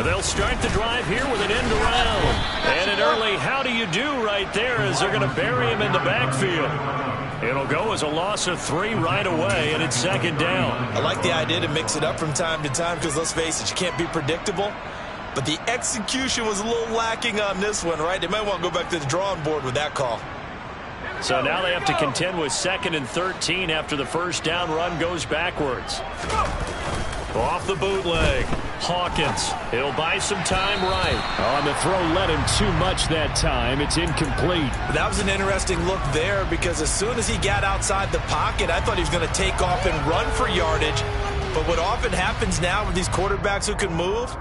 They'll start the drive here with an end around. And an early how do you do right there as they're going to bury him in the backfield. It'll go as a loss of 3 right away, and it's second down. I like the idea to mix it up from time to time because, let's face it, you can't be predictable. But the execution was a little lacking on this one, right? They might want to go back to the drawing board with that call. So now they have to contend with 2nd and 13 after the first down run goes backwards. Off the bootleg. Hawkins. He'll buy some time right. On the throw, let him too much that time. It's incomplete. That was an interesting look there because as soon as he got outside the pocket, I thought he was going to take off and run for yardage. But what often happens now with these quarterbacks who can move,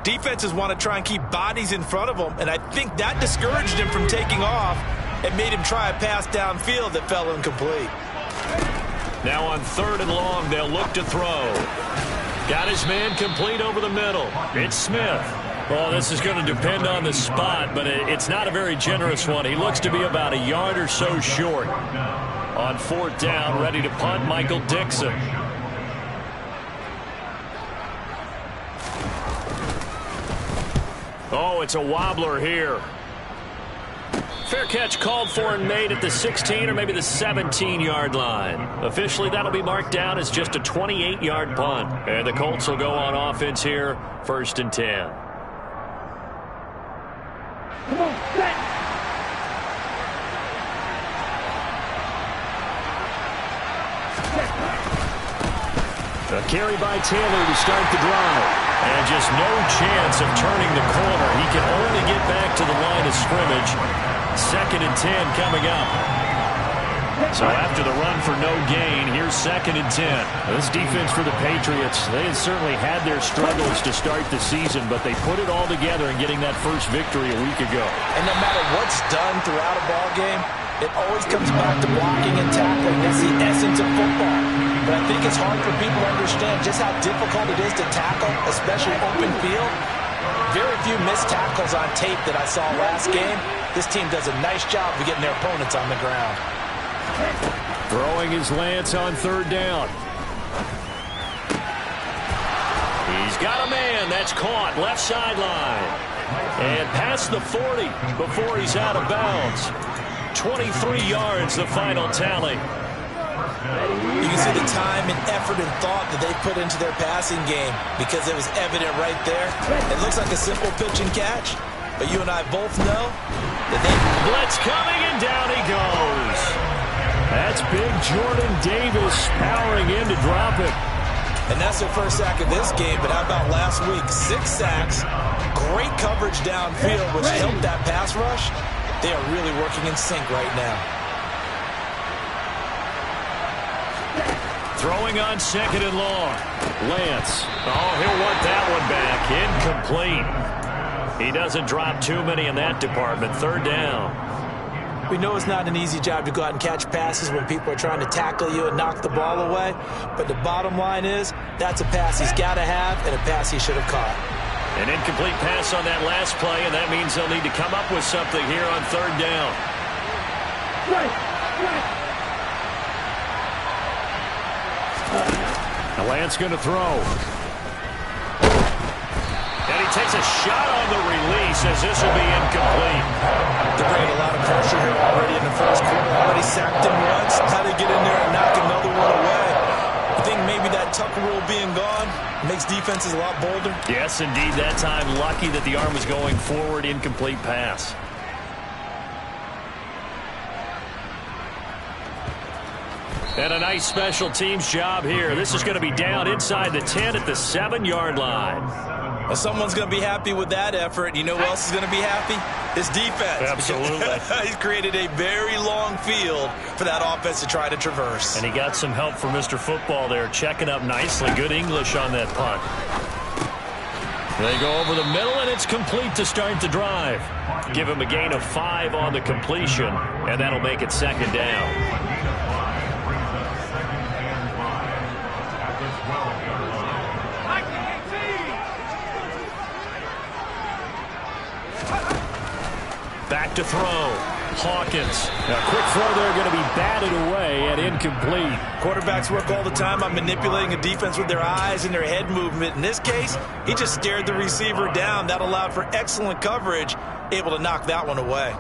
defenses want to try and keep bodies in front of them, and I think that discouraged him from taking off and made him try a pass downfield that fell incomplete. Now on 3rd and long, they'll look to throw. Got his man complete over the middle. It's Smith. Well, this is going to depend on the spot, but it's not a very generous one. He looks to be about a yard or so short. On 4th down, ready to punt, Michael Dixon. Oh, it's a wobbler here. Fair catch called for and made at the 16 or maybe the 17-yard line. Officially, that'll be marked down as just a 28-yard punt. And the Colts will go on offense here, 1st and 10. Come on, set. A carry by Taylor to start the drive. And just no chance of turning the corner. He can only get back to the line of scrimmage. 2nd and 10 coming up. So after the run for no gain, here's 2nd and 10. This defense for the Patriots, they had certainly had their struggles to start the season, but they put it all together in getting that first victory a week ago. And no matter what's done throughout a ball game, it always comes back to blocking and tackling. That's the essence of football. But I think it's hard for people to understand just how difficult it is to tackle, especially open field. Very few missed tackles on tape that I saw last game. This team does a nice job of getting their opponents on the ground. Throwing his Lance on 3rd down. He's got a man. That's caught. Left sideline. And past the 40 before he's out of bounds. 23 yards, the final tally. You can see the time and effort and thought that they put into their passing game because it was evident right there. It looks like a simple pitch and catch, but you and I both know that they... Blitz coming, and down he goes. That's big Jordan Davis powering in to drop it. And that's their first sack of this game, but how about last week? 6 sacks, great coverage downfield, which helped that pass rush. They are really working in sync right now. Throwing on 2nd and long. Lance. Oh, he'll want that one back. Incomplete. He doesn't drop too many in that department. 3rd down. We know it's not an easy job to go out and catch passes when people are trying to tackle you and knock the ball away. But the bottom line is, that's a pass he's got to have and a pass he should have caught. An incomplete pass on that last play, and that means they'll need to come up with something here on 3rd down. Now Lance going to throw. And he takes a shot on the release as this will be incomplete. They're bringing a lot of pressure here already in the first quarter. Already sacked him once. How to get in there and knock another one away. I think maybe that Tucker rule being gone makes defenses a lot bolder. Yes, indeed. That time, lucky that the arm was going forward. Incomplete pass. And a nice special teams job here. This is going to be down inside the 10 at the 7-yard line. Well, someone's going to be happy with that effort. You know who else is going to be happy? His defense. Absolutely. He's created a very long field for that offense to try to traverse. And he got some help from Mr. Football there, checking up nicely. Good English on that punt. They go over the middle, and it's complete to start the drive. Give him a gain of 5 on the completion, and that'll make it 2nd down. Back to throw. Hawkins. A quick throw there going to be batted away and incomplete. Quarterbacks work all the time on manipulating a defense with their eyes and their head movement. In this case, he just stared the receiver down. That allowed for excellent coverage, able to knock that one away.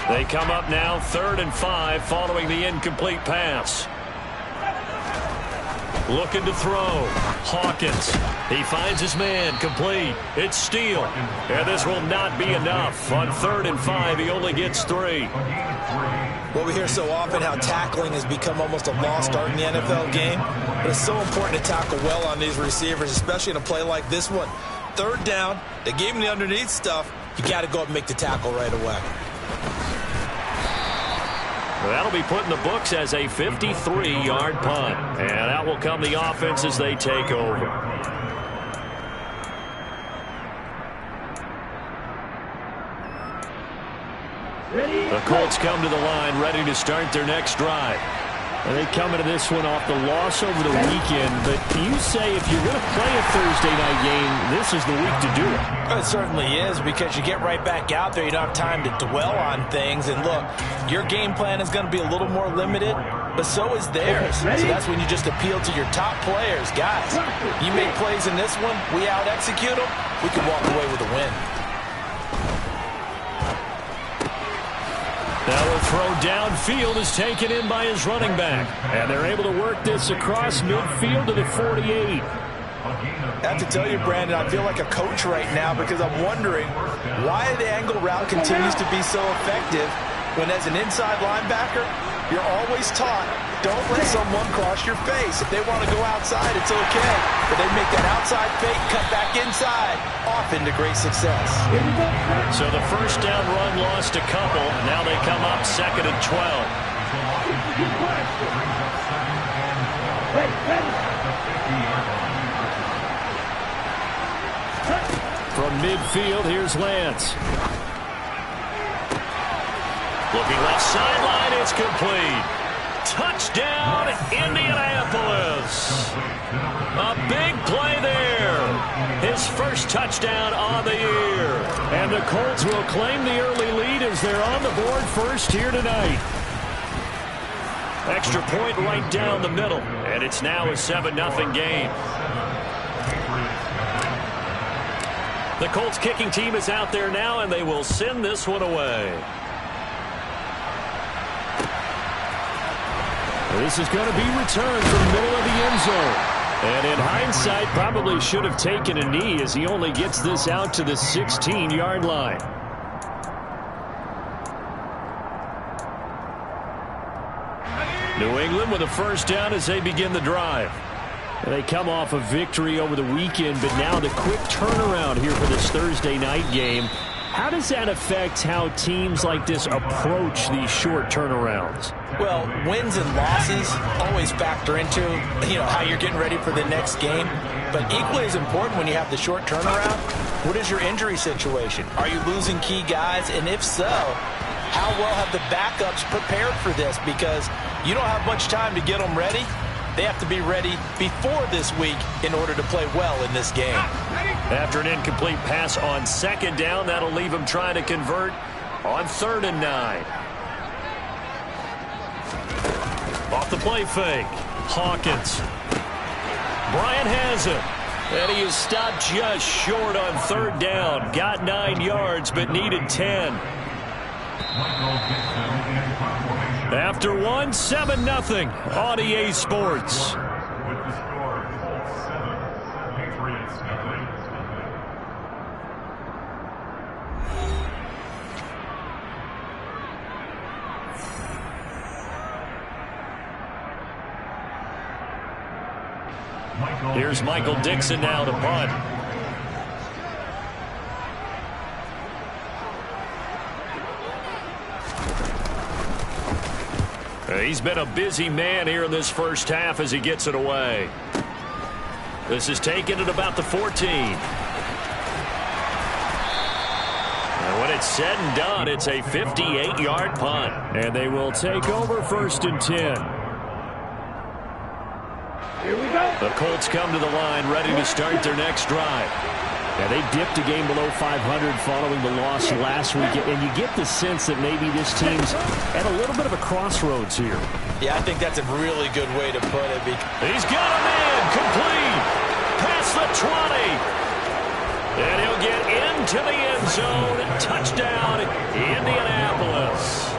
They come up now 3rd and 5 following the incomplete pass. Looking to throw. Hawkins. He finds his man. Complete. It's Steele. And this will not be enough. On 3rd and 5, he only gets 3. Well, we hear so often how tackling has become almost a lost art in the NFL game. But it's so important to tackle well on these receivers, especially in a play like this one. 3rd down. They gave him the underneath stuff. You got to go up and make the tackle right away. That'll be put in the books as a 53-yard punt. And out will come the offense as they take over. The Colts come to the line ready to start their next drive. And they come into this one off the loss over the weekend. But you say if you're going to play a Thursday night game, this is the week to do it. It certainly is, because you get right back out there. You don't have time to dwell on things. And look, your game plan is going to be a little more limited, but so is theirs. So that's when you just appeal to your top players. Guys, you make plays in this one, we out-execute them, we can walk away with a win. Now the throw downfield is taken in by his running back. And they're able to work this across midfield to the 48. I have to tell you, Brandon, I feel like a coach right now, because I'm wondering why the angle route continues to be so effective when, as an inside linebacker, you're always taught, don't let someone cross your face. If they want to go outside, it's okay. But they make that outside fake, cut back inside, off into great success. So the first down run lost a couple. Now they come up 2nd and 12. From midfield, here's Lance. Looking left sideline, it's complete. Touchdown, Indianapolis. A big play there. His first touchdown on the year. And the Colts will claim the early lead as they're on the board first here tonight. Extra point right down the middle. And it's now a 7-0 game. The Colts kicking team is out there now, and they will send this one away. This is going to be returned from the middle of the end zone. And in hindsight, probably should have taken a knee as he only gets this out to the 16-yard line. New England with a first down as they begin the drive. They come off a victory over the weekend, but now the quick turnaround here for this Thursday night game. How does that affect how teams like this approach these short turnarounds? Well, wins and losses always factor into, how you're getting ready for the next game. But equally as important when you have the short turnaround, what is your injury situation? Are you losing key guys? And if so, how well have the backups prepared for this? Because you don't have much time to get them ready. They have to be ready before this week in order to play well in this game. After an incomplete pass on 2nd down, that'll leave him trying to convert on 3rd and 9. Off the play fake. Hawkins. Bryant has it. And he is stopped just short on 3rd down. Got 9 yards, but needed 10. After 7-0 on EA Sports. Here's Michael Dixon now to punt. He's been a busy man here in this first half as he gets it away. This is taken at about the 14. And when it's said and done, it's a 58-yard punt. And they will take over 1st and 10. Here we go. The Colts come to the line ready to start their next drive. Yeah, they dipped a game below 500 following the loss last week, and you get the sense that maybe this team's at a little bit of a crossroads here. Yeah, I think that's a really good way to put it. He's got a man complete past the 20. And he'll get into the end zone. Touchdown, Indianapolis.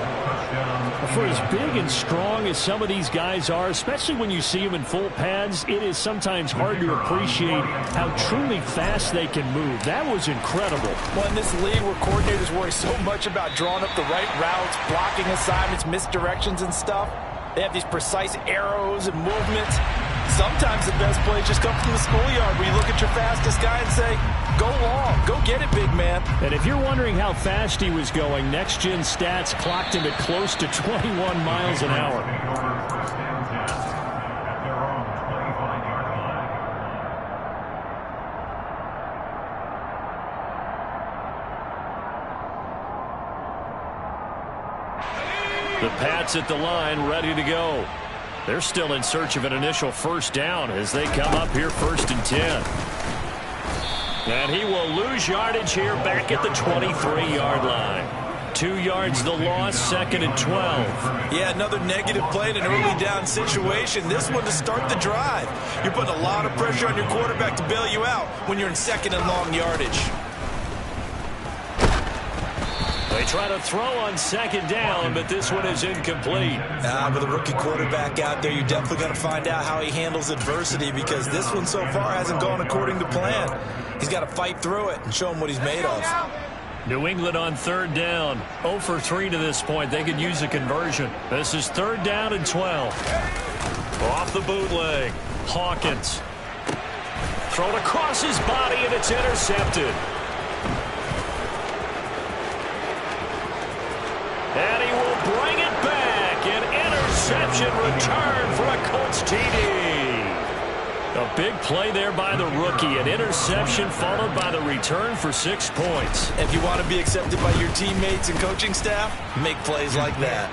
For as big and strong as some of these guys are, especially when you see them in full pads, it is sometimes hard to appreciate how truly fast they can move. That was incredible. Well, in this league where coordinators worry so much about drawing up the right routes, blocking assignments, misdirections and stuff, they have these precise arrows and movements. Sometimes the best plays just come from the schoolyard where you look at your fastest guy and say, go long, go get it, big man. And if you're wondering how fast he was going, next-gen stats clocked him at close to 21 miles an hour. The Pats at the line, ready to go. They're still in search of an initial first down as they come up here 1st and 10. And he will lose yardage here back at the 23-yard line. 2 yards the loss, 2nd and 12. Yeah, another negative play in an early down situation. This one to start the drive. You're putting a lot of pressure on your quarterback to bail you out when you're in 2nd and long yardage. They try to throw on 2nd down, but this one is incomplete. With a rookie quarterback out there, you're definitely going to find out how he handles adversity because this one so far hasn't gone according to plan. He's got to fight through it and show him what he's made of. New England on 3rd down. 0 for 3 to this point. They could use a conversion. This is 3rd down and 12. Off the bootleg. Hawkins. Thrown across his body, and it's intercepted. And he will bring it back. An interception return for a Colts TD. A big play there by the rookie. An interception followed by the return for 6 points. If you want to be accepted by your teammates and coaching staff, make plays like that.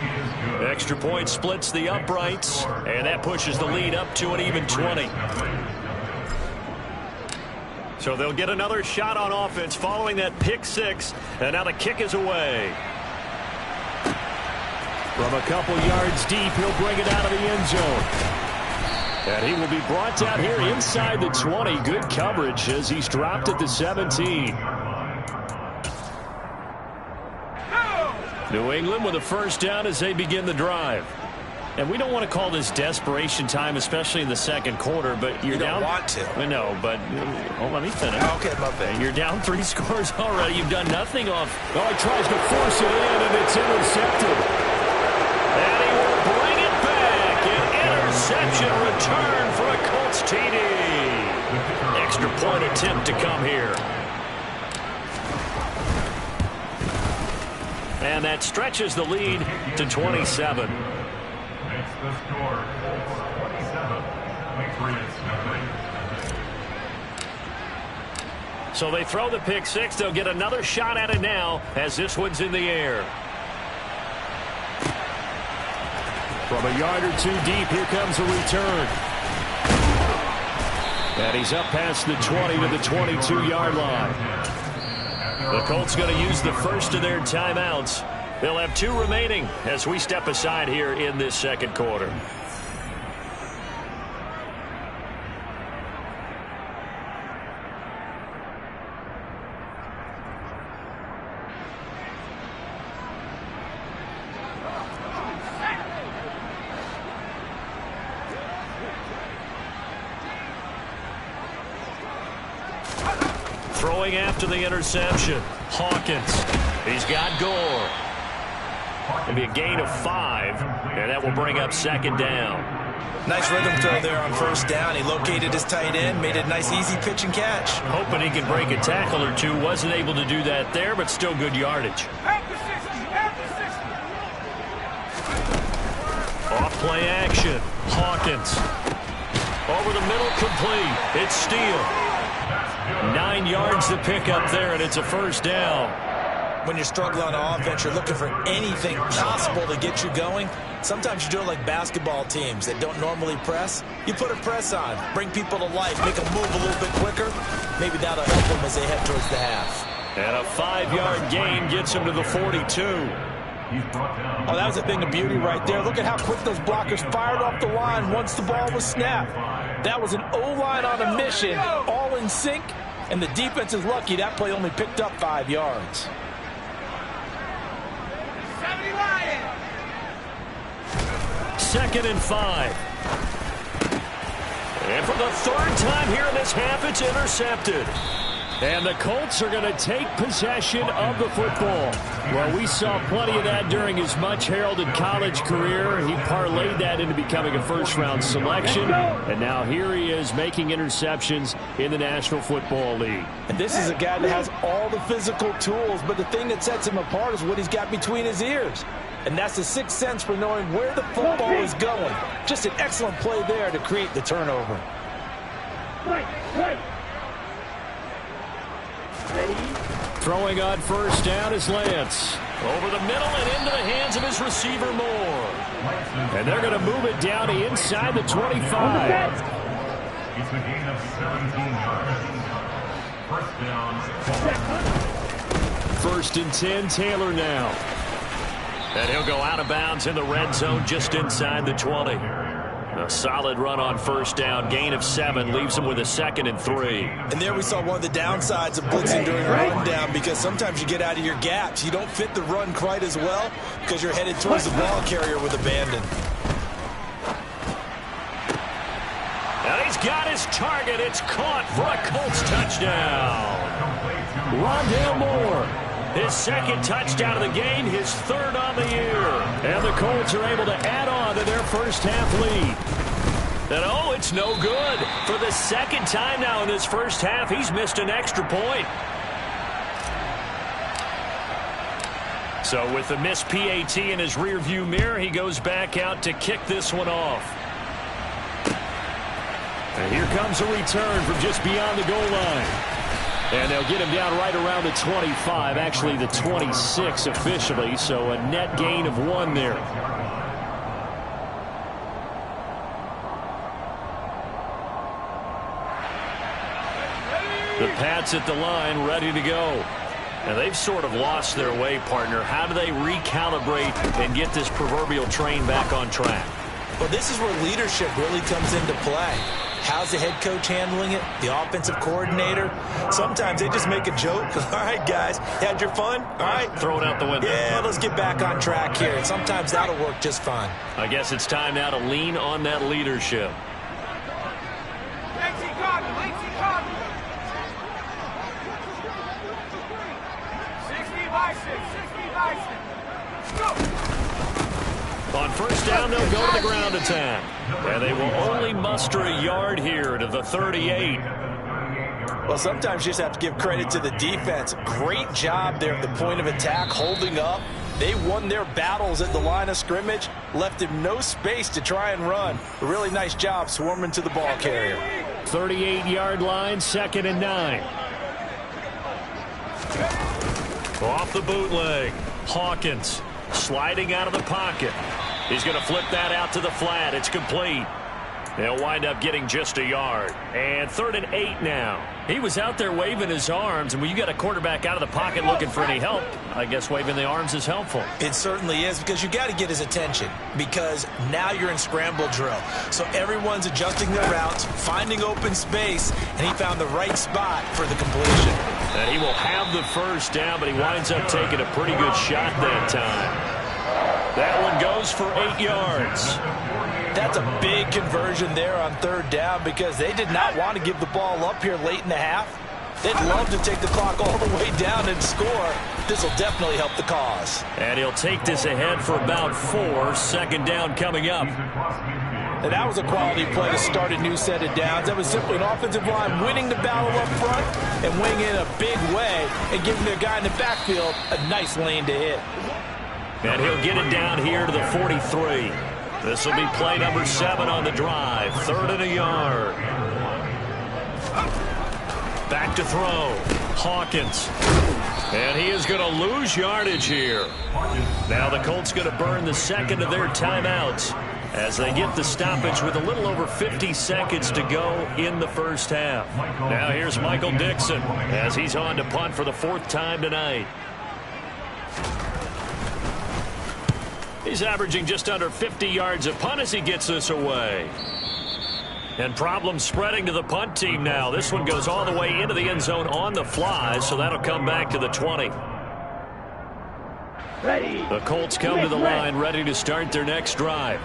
Extra point splits the uprights, and that pushes the lead up to an even 20. So they'll get another shot on offense following that pick 6, and now the kick is away. From a couple yards deep, he'll bring it out of the end zone. And he will be brought down here inside the 20. Good coverage as he's dropped at the 17. New England with a first down as they begin the drive. And we don't want to call this desperation time, especially in the 2nd quarter, but you're down. You don't want to. No, but let me finish. Okay, my bad. You're down 3 scores already. You've done nothing off. Oh, he tries to force it in, and it's intercepted. And he will bring it back. An interception return for a Colts TD. Extra point attempt to come here. And that stretches the lead to 27. Makes the score 27. So they throw the pick 6. They'll get another shot at it now as this one's in the air. From a yard or 2 deep, here comes a return. And he's up past the 20 to the 22-yard line. The Colts going to use the first of their timeouts. They'll have 2 remaining as we step aside here in this 2nd quarter. Throwing after the interception. Hawkins. He's got Gore. It'll be a gain of 5, and that will bring up 2nd down. Nice rhythm throw there on 1st down. He located his tight end, made it a nice easy pitch and catch. Hoping he can break a tackle or 2. Wasn't able to do that there, but still good yardage. Off play action. Hawkins. Over the middle, complete. It's Steele. 9 yards to pick up there, and it's a first down. when you're struggling on offense, you're looking for anything possible to get you going. Sometimes you do it like basketball teams that don't normally press. You put a press on, bring people to life, make them move a little bit quicker. Maybe that'll help them as they head towards the half. And a 5-yard gain gets him to the 42. Oh, that was a thing of beauty right there. Look at how quick those blockers fired off the line once the ball was snapped. That was an O-line on a mission, all in sync, and the defense is lucky that play only picked up 5 yards. Second and 5. And for the third time here in this half, it's intercepted. And the Colts are going to take possession of the football. Well, we saw plenty of that during his much-heralded college career. He parlayed that into becoming a first-round selection. And now here he is making interceptions in the National Football League. And this is a guy that has all the physical tools, but the thing that sets him apart is what he's got between his ears. And that's the sixth sense for knowing where the football is going. Just an excellent play there to create the turnover. Throwing on first down is Lance. Over the middle and into the hands of his receiver Moore. And they're going to move it down to inside the 25. It's a gain of 17 yards. First down. First and 10, Taylor now. And he'll go out of bounds in the red zone just inside the 20. A solid run on first down. Gain of 7 leaves him with a 2nd and 3. And there we saw one of the downsides of blitzing during a run down, because sometimes you get out of your gaps. You don't fit the run quite as well because you're headed towards the ball carrier with abandon. And he's got his target. It's caught for a Colts touchdown. Rondale Moore. His 2nd touchdown of the game, his 3rd on the year. And the Colts are able to add on to their first half lead. And oh, it's no good. For the 2nd time now in this first half, he's missed an extra point. So with the missed PAT in his rearview mirror, he goes back out to kick this one off. And here comes a return from just beyond the goal line. And they'll get him down right around the 25, actually the 26 officially, so a net gain of 1 there. The Pats at the line, ready to go. And they've sort of lost their way, partner. How do they recalibrate and get this proverbial train back on track? Well, this is where leadership really comes into play. How's the head coach handling it? The offensive coordinator? Sometimes they just make a joke. All right, guys, had your fun? All right. Throw it out the window. Yeah, let's get back on track here. And sometimes that'll work just fine. I guess it's time now to lean on that leadership. On first down, they'll go to the ground attack. And they will only muster a yard here to the 38. Well, sometimes you just have to give credit to the defense. Great job there at the point of attack, holding up. They won their battles at the line of scrimmage, left him no space to try and run. A really nice job swarming to the ball carrier. 38-yard line, 2nd and 9. Off the bootleg, Hawkins sliding out of the pocket. He's going to flip that out to the flat. It's complete. They'll wind up getting just a yard. And 3rd and 8 now. He was out there waving his arms, and when you got a quarterback out of the pocket looking for any help, I guess waving the arms is helpful. It certainly is, because you got to get his attention, because now you're in scramble drill. So everyone's adjusting their routes, finding open space, and he found the right spot for the completion. And he will have the first down, but he winds up taking a pretty good shot that time. That one goes for 8 yards. That's a big conversion there on 3rd down, because they did not want to give the ball up here late in the half. They'd love to take the clock all the way down and score. This will definitely help the cause. And he'll take this ahead for about 4. 2nd down coming up. And that was a quality play to start a new set of downs. That was simply an offensive line winning the battle up front and winning in a big way and giving their guy in the backfield a nice lane to hit. And he'll get it down here to the 43. This will be play number 7 on the drive. 3rd and a yard. Back to throw. Hawkins. And he is going to lose yardage here. Now the Colts going to burn the second of their timeouts as they get the stoppage with a little over 50 seconds to go in the first half. Now here's Michael Dixon as he's on to punt for the 4th time tonight. He's averaging just under 50 yards a punt as he gets this away. And problems spreading to the punt team now. This one goes all the way into the end zone on the fly, so that'll come back to the 20. The Colts come to the line ready to start their next drive.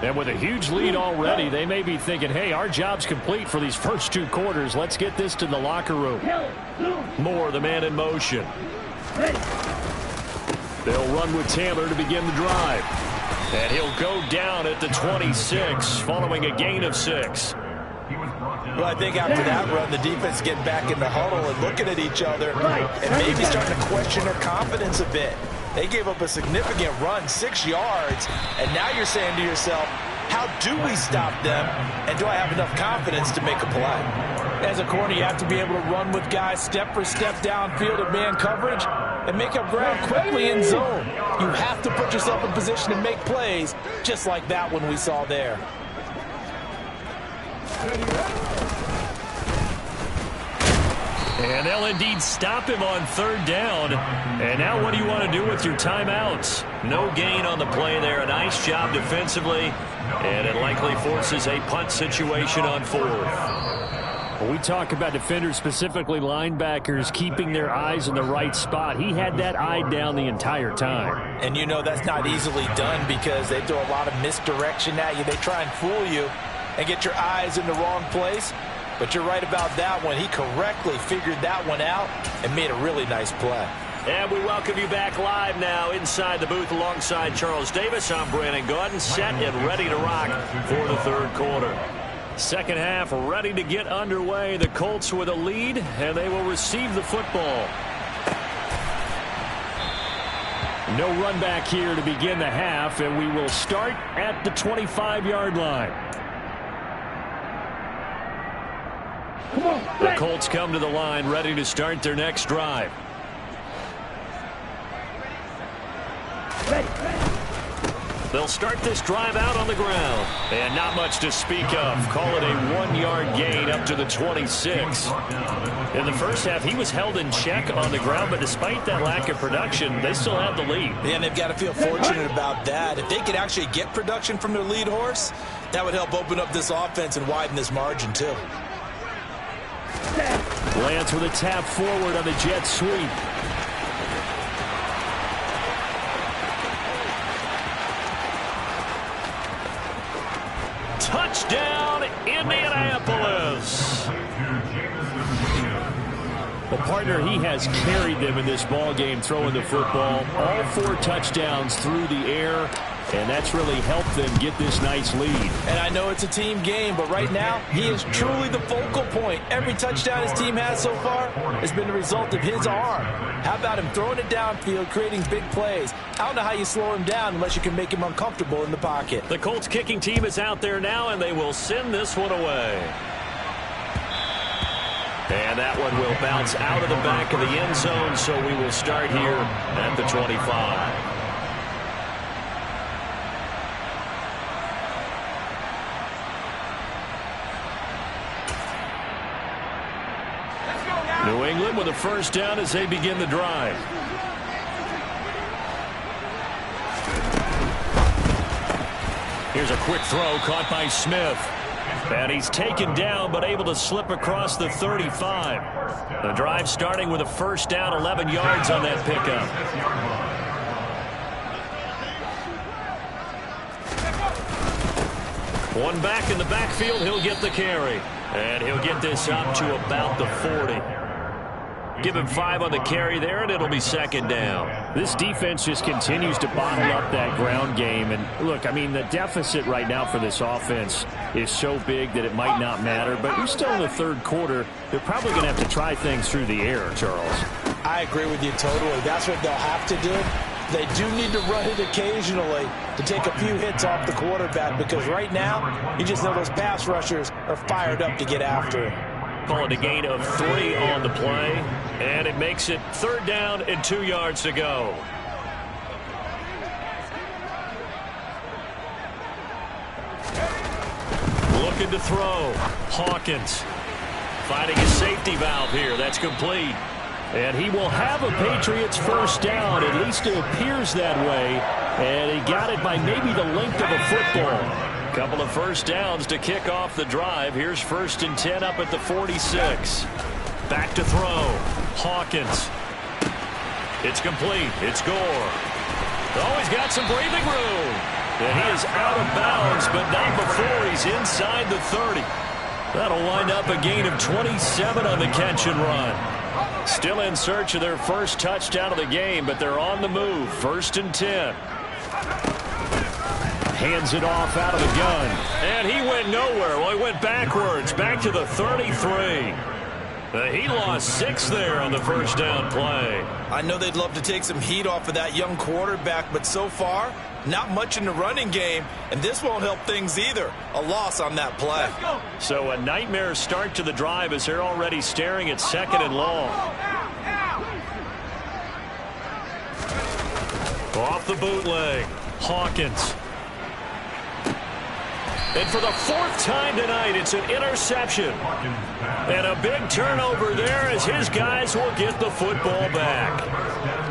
And with a huge lead already, they may be thinking, hey, our job's complete for these first 2 quarters. Let's get this to the locker room. Moore, the man in motion. They'll run with Taylor to begin the drive. And he'll go down at the 26 following a gain of 6. Well, I think after that run, the defense getting back in the huddle and looking at each other and maybe starting to question their confidence a bit. They gave up a significant run, 6 yards, and now you're saying to yourself, how do we stop them, and do I have enough confidence to make a play? As a corner, you have to be able to run with guys step for step downfield at man coverage and make up ground quickly in zone. You have to put yourself in position to make plays, just like that one we saw there. And they'll indeed stop him on 3rd down. And now what do you want to do with your timeouts? No gain on the play there. A nice job defensively. And it likely forces a punt situation on 4th. When we talk about defenders, specifically linebackers, keeping their eyes in the right spot, he had that eye down the entire time. And you know that's not easily done because they throw a lot of misdirection at you. They try and fool you and get your eyes in the wrong place. But you're right about that one. He correctly figured that one out and made a really nice play. And we welcome you back live now inside the booth alongside Charles Davis. I'm Brandon Gaudin, set and ready to rock for the 3rd quarter. Second half ready to get underway. The Colts with a lead, and they will receive the football. No run back here to begin the half, and we will start at the 25-yard line. The Colts come to the line ready to start their next drive. They'll start this drive out on the ground. And not much to speak of. Call it a 1-yard gain up to the 26. In the first half, he was held in check on the ground, but despite that lack of production, they still have the lead. Yeah, and they've got to feel fortunate about that. If they could actually get production from their lead horse, that would help open up this offense and widen this margin too. Lance with a tap forward on the jet sweep. Touchdown, Indianapolis. Well, partner, he has carried them in this ball game throwing the football. All 4 touchdowns through the air, and that's really helped them get this nice lead. And I know it's a team game, but right now, he is truly the focal point. Every touchdown his team has so far has been the result of his arm. How about him throwing it downfield, creating big plays? I don't know how you slow him down unless you can make him uncomfortable in the pocket. The Colts kicking team is out there now, and they will send this one away. And that one will bounce out of the back of the end zone, so we will start here at the 25. New England with a first down as they begin the drive. Here's a quick throw caught by Smith. And he's taken down but able to slip across the 35. The drive starting with a first down, 11 yards on that pickup. One back in the backfield, he'll get the carry. And he'll get this up to about the 40. Give him 5 on the carry there, and it'll be second down. This defense just continues to bottle up that ground game. And look, I mean, the deficit right now for this offense is so big that it might not matter. But we're still in the 3rd quarter. They're probably going to have to try things through the air, Charles. I agree with you totally. That's what they'll have to do. They do need to run it occasionally to take a few hits off the quarterback, because right now, you just know those pass rushers are fired up to get after him. Call it a gain of 3 on the play. And it makes it 3rd down and 2 yards to go. Looking to throw. Hawkins finding a safety valve here. That's complete. And he will have a Patriots first down. At least it appears that way. And he got it by maybe the length of a football. Couple of first downs to kick off the drive. Here's 1st and 10 up at the 46. Back to throw. Hawkins. It's complete. It's Gore. Oh, he's got some breathing room. And he is out of bounds, but not before he's inside the 30. That'll wind up a gain of 27 on the catch and run. Still in search of their first touchdown of the game, but they're on the move. 1st and 10. Hands it off out of the gun. And he went nowhere. Well, he went backwards, back to the 33. He lost 6 there on the first down play. I know they'd love to take some heat off of that young quarterback, but so far, not much in the running game, and this won't help things either. A loss on that play. So a nightmare start to the drive as they're already staring at 2nd and long. Off the bootleg. Hawkins. And for the 4th time tonight, it's an interception. And a big turnover there as his guys will get the football back.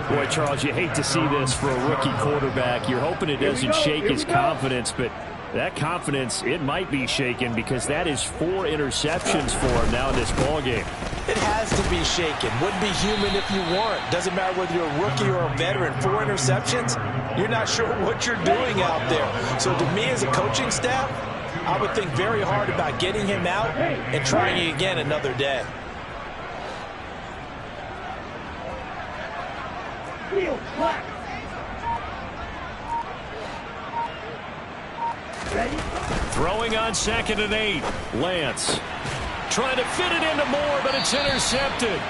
Boy, Charles, you hate to see this for a rookie quarterback. You're hoping it doesn't shake his confidence, but that confidence, it might be shaken because that is 4 interceptions for him now in this ballgame. It has to be shaken. Wouldn't be human if you weren't. Doesn't matter whether you're a rookie or a veteran. 4 interceptions, you're not sure what you're doing out there. So to me as a coaching staff, I would think very hard about getting him out and trying again another day. Throwing on 2nd and 8. Lance trying to fit it into Moore, but it's intercepted.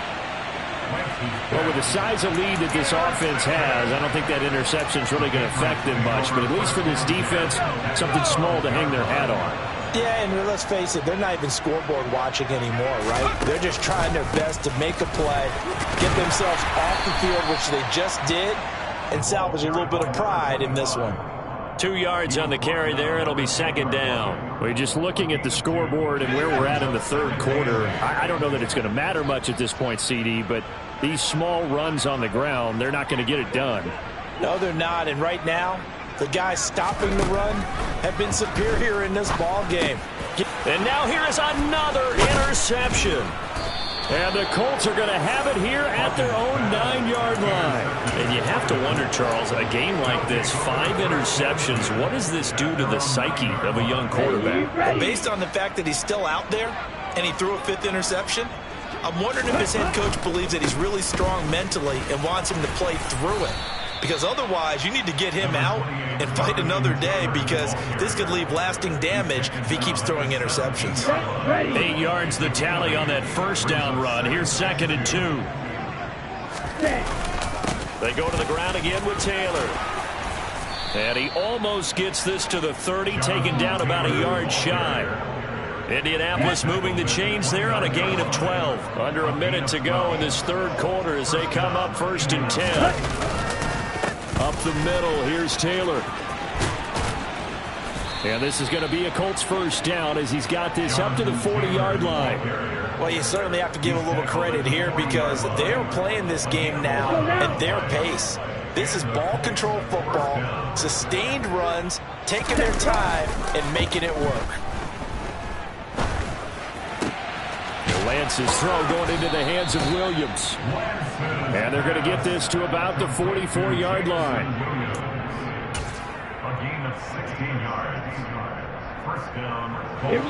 Well, with the size of lead that this offense has, I don't think that interception is really going to affect them much. But at least for this defense, something small to hang their hat on. Yeah, and let's face it, they're not even scoreboard watching anymore, right? They're just trying their best to make a play, get themselves off the field, which they just did, and salvage a little bit of pride in this one. 2 yards on the carry there. It'll be 2nd down. We're just looking at the scoreboard and where we're at in the 3rd quarter. I don't know that it's going to matter much at this point, CD, but these small runs on the ground, they're not going to get it done. No, they're not. And right now, the guys stopping the run have been superior in this ball game. And now here is another interception. And the Colts are going to have it here at their own 9-yard line. And you have to wonder, Charles, a game like this, 5 interceptions, what does this do to the psyche of a young quarterback? Well, based on the fact that he's still out there and he threw a 5th interception, I'm wondering if his head coach believes that he's really strong mentally and wants him to play through it. Because otherwise, you need to get him out and fight another day because this could leave lasting damage if he keeps throwing interceptions. 8 yards the tally on that first down run. Here's 2nd and 2. They go to the ground again with Taylor. And he almost gets this to the 30, taken down about a yard shy. Indianapolis moving the chains there on a gain of 12. Under a minute to go in this 3rd quarter as they come up 1st and 10. Up the middle, here's Taylor. And this is going to be a Colts first down as he's got this up to the 40-yard line. Well, you certainly have to give a little credit here because they're playing this game now at their pace. This is ball control football, sustained runs, taking their time and making it work. Lance's throw going into the hands of Williams. And they're going to get this to about the 44-yard line. A gain of 16 yards. First down. Here we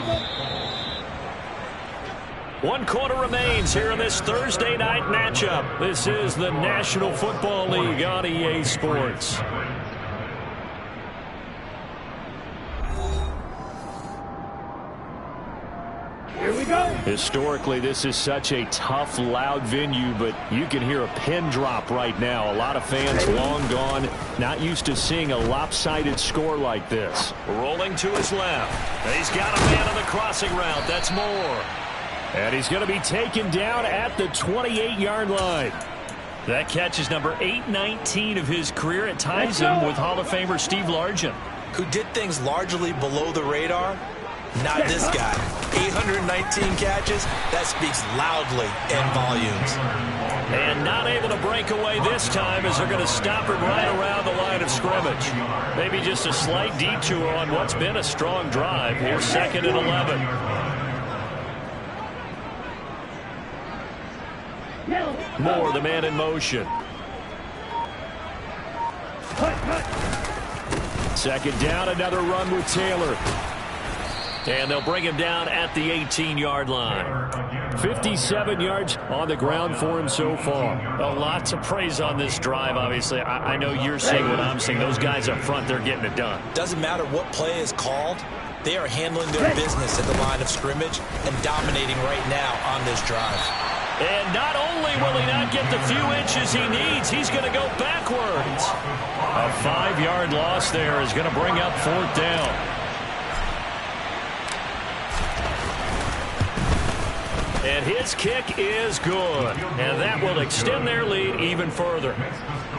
go. 1 quarter remains here in this Thursday night matchup. This is the National Football League on EA Sports. Here we go. Historically, this is such a tough, loud venue, but you can hear a pin drop right now. A lot of fans long gone, not used to seeing a lopsided score like this. Rolling to his left. He's got a man on the crossing route. That's Moore. And he's going to be taken down at the 28-yard line. That catch is number 819 of his career. It ties him with Hall of Famer Steve Largent, who did things largely below the radar. Not this guy. 819 catches. That speaks loudly in volumes. And not able to break away this time as they're going to stop him right around the line of scrimmage. Maybe just a slight detour on what's been a strong drive. Here's 2nd and 11. Moore, the man in motion. Second down, another run with Taylor. And they'll bring him down at the 18-yard line. 57 yards on the ground for him so far. A lot to praise on this drive, obviously. I know you're seeing what I'm seeing. Those guys up front, they're getting it done. Doesn't matter what play is called. They are handling their business at the line of scrimmage and dominating right now on this drive. And not only will he not get the few inches he needs, he's going to go backwards. A 5-yard loss there is going to bring up 4th down. And his kick is good. And that will extend their lead even further.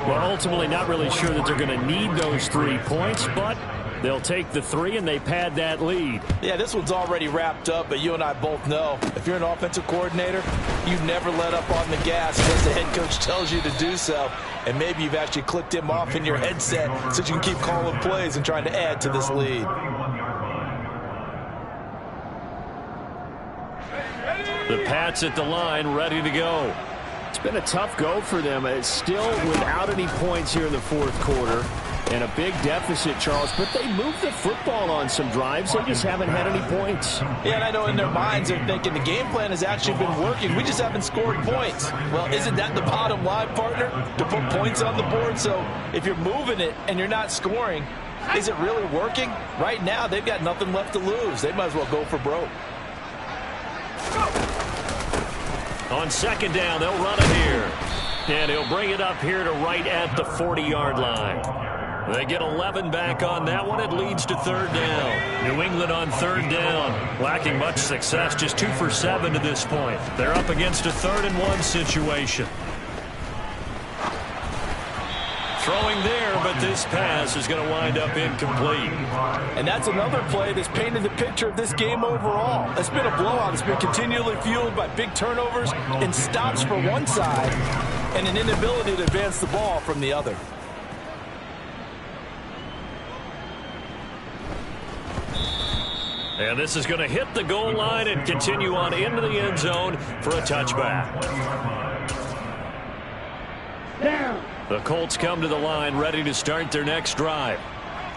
Well, ultimately not really sure that they're going to need those 3 points, but they'll take the 3 and they pad that lead. Yeah, this one's already wrapped up, but you and I both know if you're an offensive coordinator, you never let up on the gas unless the head coach tells you to do so. And maybe you've actually clicked him off in your headset so you can keep calling plays and trying to add to this lead. The Pats at the line, ready to go. It's been a tough go for them. It's still without any points here in the 4th quarter. And a big deficit, Charles, but they moved the football on some drives. They just haven't had any points. Yeah, and I know in their minds they're thinking the game plan has actually been working. We just haven't scored points. Well, isn't that the bottom line, partner? To put points on the board? So if you're moving it and you're not scoring, is it really working? Right now, they've got nothing left to lose. They might as well go for broke. On 2nd down, they'll run it here. And he'll bring it up here to right at the 40-yard line. They get 11 back on that one. It leads to 3rd down. New England on 3rd down. Lacking much success, just 2 for 7 to this point. They're up against a 3rd and 1 situation. Throwing there, but this pass is going to wind up incomplete. And that's another play that's painted the picture of this game overall. It's been a blowout. It's been continually fueled by big turnovers and stops for one side and an inability to advance the ball from the other. And this is going to hit the goal line and continue on into the end zone for a touchback. Down. The Colts come to the line ready to start their next drive.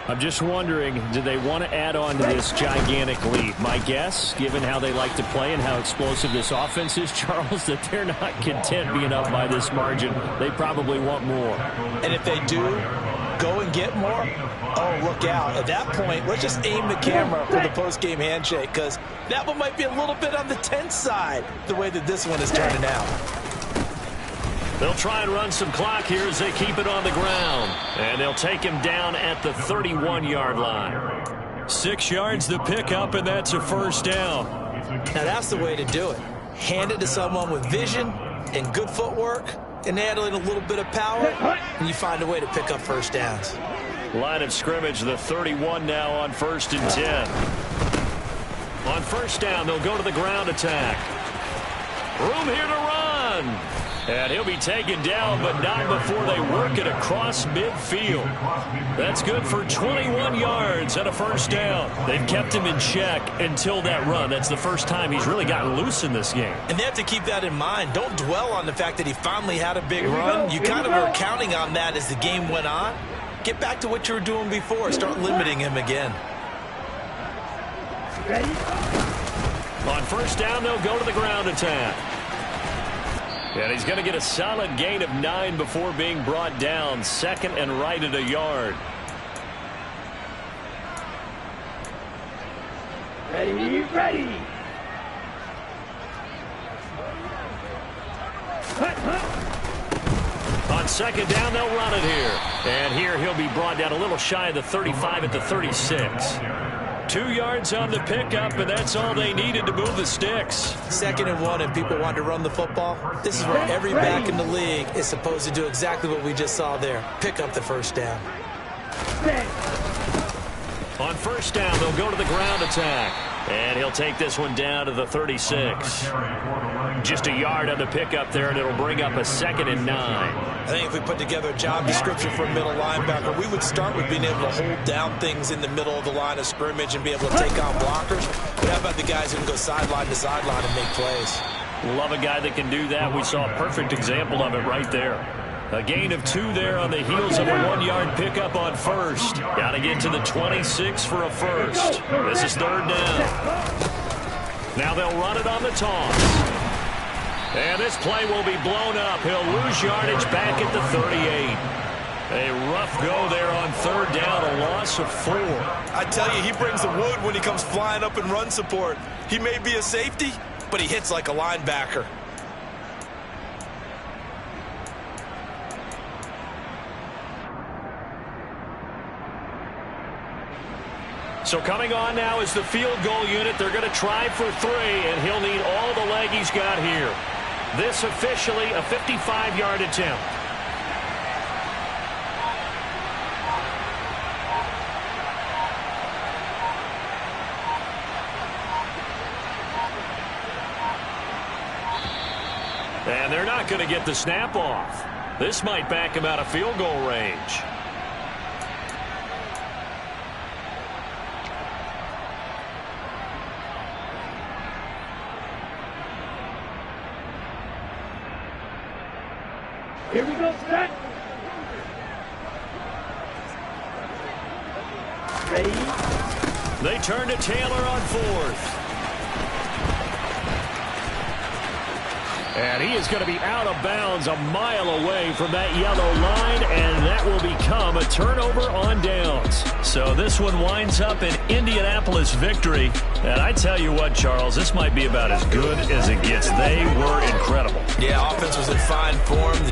I'm just wondering, do they want to add on to this gigantic lead? My guess, given how they like to play and how explosive this offense is, Charles, that they're not content being up by this margin. They probably want more. And if they do go and get more, oh, look out. At that point, let's just aim the camera for the post-game handshake, because that one might be a little bit on the tense side, the way that this one is turning out. They'll try and run some clock here as they keep it on the ground. And they'll take him down at the 31-yard line. 6 yards the pickup, and that's a 1st down. Now, that's the way to do it. Hand it to someone with vision and good footwork and add in a little bit of power, and you find a way to pick up 1st downs. Line of scrimmage, the 31 now on 1st and 10. On 1st down, they'll go to the ground attack. Room here to run. And he'll be taken down, but not before they work it across midfield. That's good for 21 yards and a 1st down. They've kept him in check until that run. That's the first time he's really gotten loose in this game. And they have to keep that in mind. Don't dwell on the fact that he finally had a big run. You kind of were counting on that as the game went on. Get back to what you were doing before. Start limiting him again. Ready? On 1st down, they'll go to the ground attack. And he's going to get a solid gain of 9 before being brought down. 2nd and right at a yard. Ready, ready. On 2nd down, they'll run it here. And here he'll be brought down a little shy of the 35 at the 36. 2 yards on the pickup, and that's all they needed to move the sticks. 2nd and 1, and people want to run the football. This is where every back in the league is supposed to do exactly what we just saw there. Pick up the first down. On first down, they'll go to the ground attack. And he'll take this one down to the 36. Just a yard on the pickup there, and it'll bring up a 2nd and 9. I think if we put together a job description for a middle linebacker, we would start with being able to hold down things in the middle of the line of scrimmage and be able to take on blockers. But how about the guys who can go sideline to sideline and make plays? Love a guy that can do that. We saw a perfect example of it right there. A gain of 2 there on the heels of a 1-yard pickup on first. Got to get to the 26 for a first. This is 3rd down. Now they'll run it on the toss. And this play will be blown up. He'll lose yardage back at the 38. A rough go there on 3rd down, a loss of 4. I tell you, he brings the wood when he comes flying up in run support. He may be a safety, but he hits like a linebacker. So coming on now is the field goal unit. They're going to try for 3, and he'll need all the leg he's got here. This officially a 55-yard attempt. And they're not going to get the snap off. This might back him out of field goal range. Here we go, set. Ready? They turn to Taylor on 4th. And he is going to be out of bounds a mile away from that yellow line, and that will become a turnover on downs. So this one winds up an Indianapolis victory. And I tell you what, Charles, this might be about as good as it gets. They were incredible. Yeah, offense was in fine form. The